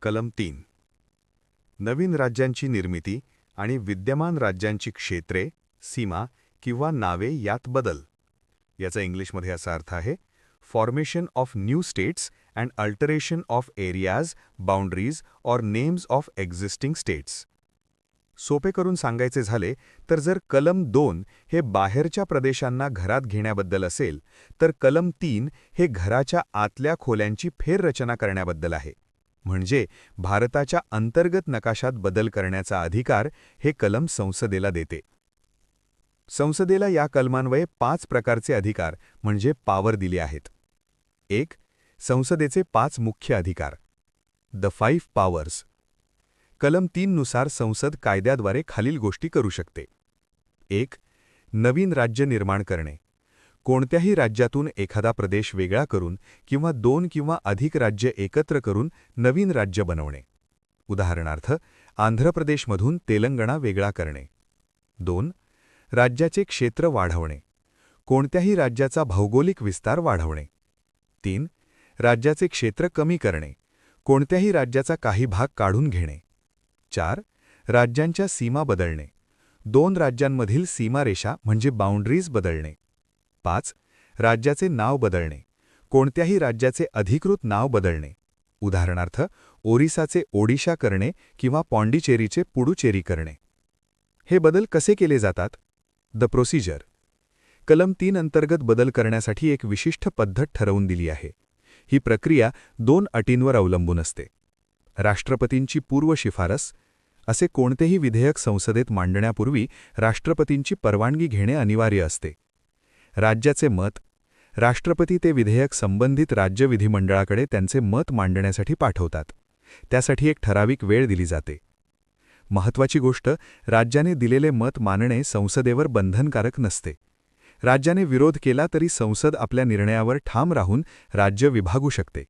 कलम 3 नवीन राज्यांची निर्मिती आणि विद्यमान राज्यांची क्षेत्रे, सीमा किंवा नावे यात बदल. याचा इंग्लिशमध्ये असा अर्थ आहे, formation of new states and alteration of areas, boundaries or names of existing states. सोपे करून सांगायचे झाले तर जर कलम 2 हे बाहेरच्या प्रदेशांना घरात घेण्याबद्दल असेल, तर कलम 3 हे घराच्या आतल्या खोल्यांची फेररचना करण्याबद्दल आहे. म्हणजे भारताच्या अंतर्गत नकाशात बदल करण्याचा अधिकार हे कलम संसदेला देते. संसदेला या कलमान्वये 5 प्रकारचे अधिकार म्हणजे पॉवर दिले आहेत. 1. संसदेचे 5 मुख्य अधिकार. The 5 powers. कलम 3 नुसार संसद कायद्याद्वारे खालील गोष्टी करू शकते. 1. नवीन राज्य निर्माण करणे. कोणत्याही राज्यातून एखादा प्रदेश वेगळा करून किंवा 2 किंवा अधिक राज्य एकत्र करून नवीन राज्य बनवणे. उदाहरणार्थ, आंध्र प्रदेशमधून तेलंगणा वेगळा करणे. 2. राज्याचे क्षेत्र वाढवणे. कोणत्याही राज्याचा भौगोलिक विस्तार वाढवणे. 3. राज्याचे क्षेत्र कमी करणे. कोणत्याही राज्याचा काही भाग काढून घेणे. 4. राज्यांच्या सीमा बदलणे. 2 राज्यांमधील सीमारेषा म्हणजे बाउंड्रीज बदलणे. 5. राज्याचे नाव बदलणे. कोणत्याही राज्याचे अधिकृत नाव बदलणे. उदाहरणार्थ, ओरिसाचे ओडिशा करणे किंवा पॉंडिचेरीचे पुडुचेरी करणे. हे बदल कसे केले जातात? The procedure. कलम 3 अंतर्गत बदल करण्यासाठी एक विशिष्ट पद्धत ठरवून दिली आहे. ही प्रक्रिया 2 अटींवर अवलंबून असते. राष्ट्रपतींची पूर्व शिफारस. असे कोणतेही विधेयक संसदेत मांडण्यापूर्वी राष्ट्रपतींची परवानगी घेणे अनिवार्य असते. राज्याचे मत. राष्ट्रपती ते विधेयक संबंधित राज्य विधिमंडळाकडे त्यांचे मत मांडण्यासाठी पाठवतात. त्यासाठी एक ठराविक वेळ दिली जाते. महत्त्वाची गोष्ट, राज्याने दिलेले मत मानणे संसदेवर बंधनकारक नसते. राज्याने विरोध केला तरी संसद आपल्या निर्णयावर ठाम राहून राज्य विभागू शकते.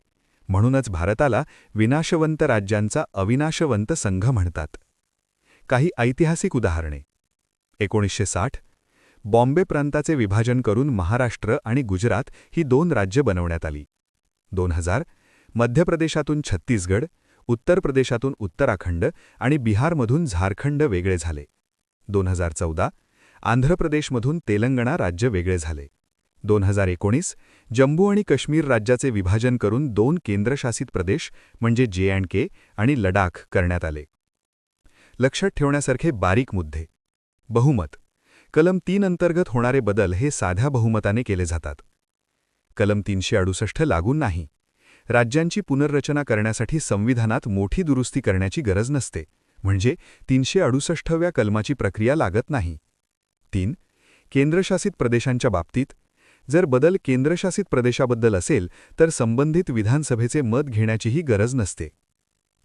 म्हणूनच भारताला विनाशवंत राज्यांचा अविनाशवंत संघ म्हणतात. काही ऐतिहासिक उदाहरणे. 1960 बॉम्बे प्रांताचे विभाजन करून महाराष्ट्र आणि गुजरात ही 2 राज्य बनवण्यात आली. 2000 मध्य प्रदेशातून छत्तीसगड, उत्तर प्रदेशातून उत्तराखंड आणि बिहारमधून झारखंड वेगळे झाले. 2014 आंध्र प्रदेशमधून तेलंगणा राज्य वेगळे झाले. 2019 जम्मू आणि काश्मीर राज्याचे विभाजन करून 2 केंद्रशासित प्रदेश म्हणजे J&K आणि लडाख करण्यात आले. लक्षात ठेवण्यासारखे बारीक मुद्दे. बहुमत. कलम 3 अंतर्गत होणारे बदल हे साध्या बहुमताने केले जातात. कलम 368 लागू नाही. राज्यांची पुनर्रचना करण्यासाठी संविधानात मोठी दुरुस्ती करण्याची गरज नसते, म्हणजे 368व्या कलमाची प्रक्रिया लागत नाही. 3. केंद्रशासित प्रदेशांच्या बाबतीत. जर बदल केंद्रशासित प्रदेशाबद्दल असेल तर संबंधित विधानसभेचे मत घेण्याचीही गरज नसते.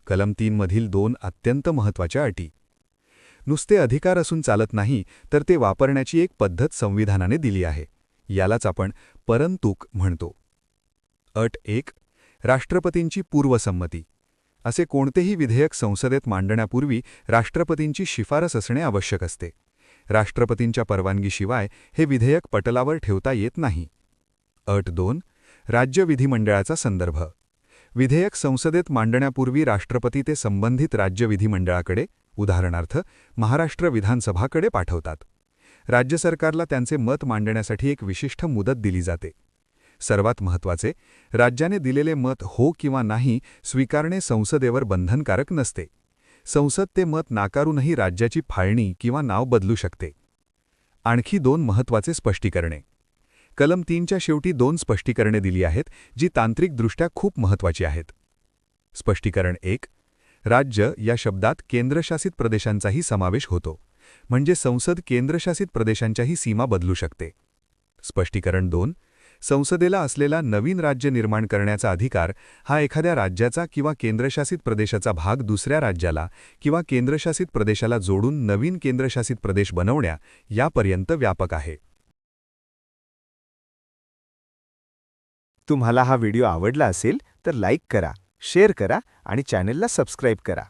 कलम 3 मधील 2 अत्यंत महत्त्वाच्या अटी. नुसते अधिकार असून चालत नाही, तर ते वापरण्याची एक पद्धत संविधानाने दिली आहे. यालाच आपण परंतुक म्हणतो. अट 1. राष्ट्रपतींची पूर्वसंमती. असे कोणतेही विधेयक संसदेत मांडण्यापूर्वी राष्ट्रपतींची शिफारस असणे आवश्यक असते. राष्ट्रपतींच्या परवानगीशिवाय हे विधेयक पटलावर ठेवता येत नाही. अट 2. राज्य विधिमंडळाचा संदर्भ. विधेयक संसदेत मांडण्यापूर्वी राष्ट्रपती ते संबंधित राज्य विधिमंडळाकडे, उदाहरणार्थ महाराष्ट्र विधानसभाकडे पाठवतात. राज्य सरकारला त्यांचे मत मांडण्यासाठी एक विशिष्ट मुदत दिली जाते. सर्वात महत्त्वाचे, राज्याने दिलेले मत हो किंवा नाही स्वीकारणे संसदेवर बंधनकारक नसते. संसद ते मत नाकारूनही राज्याची फाळणी किंवा नाव बदलू शकते. आणखी 2 महत्त्वाचे स्पष्टीकरणे. कलम 3च्या शेवटी 2 स्पष्टीकरणे दिली आहेत, जी तांत्रिकदृष्ट्या खूप महत्त्वाची आहेत. स्पष्टीकरण 1. राज्य या शब्दात केंद्रशासित प्रदेशांचाही समावेश होतो, म्हणजे संसद केंद्रशासित प्रदेशांच्याही सीमा बदलू शकते. स्पष्टीकरण 2. संसदेला असलेला नवीन राज्य निर्माण करण्याचा अधिकार हा एखाद्या राज्याचा किंवा केंद्रशासित प्रदेशाचा भाग दुसऱ्या राज्याला किंवा केंद्रशासित प्रदेशाला जोडून नवीन केंद्रशासित प्रदेश बनवण्या यापर्यंत व्यापक आहे. तुम्हाला हा व्हिडिओ आवडला असेल तर लाईक करा, शेअर करा आणि चॅनलला सबस्क्राईब करा.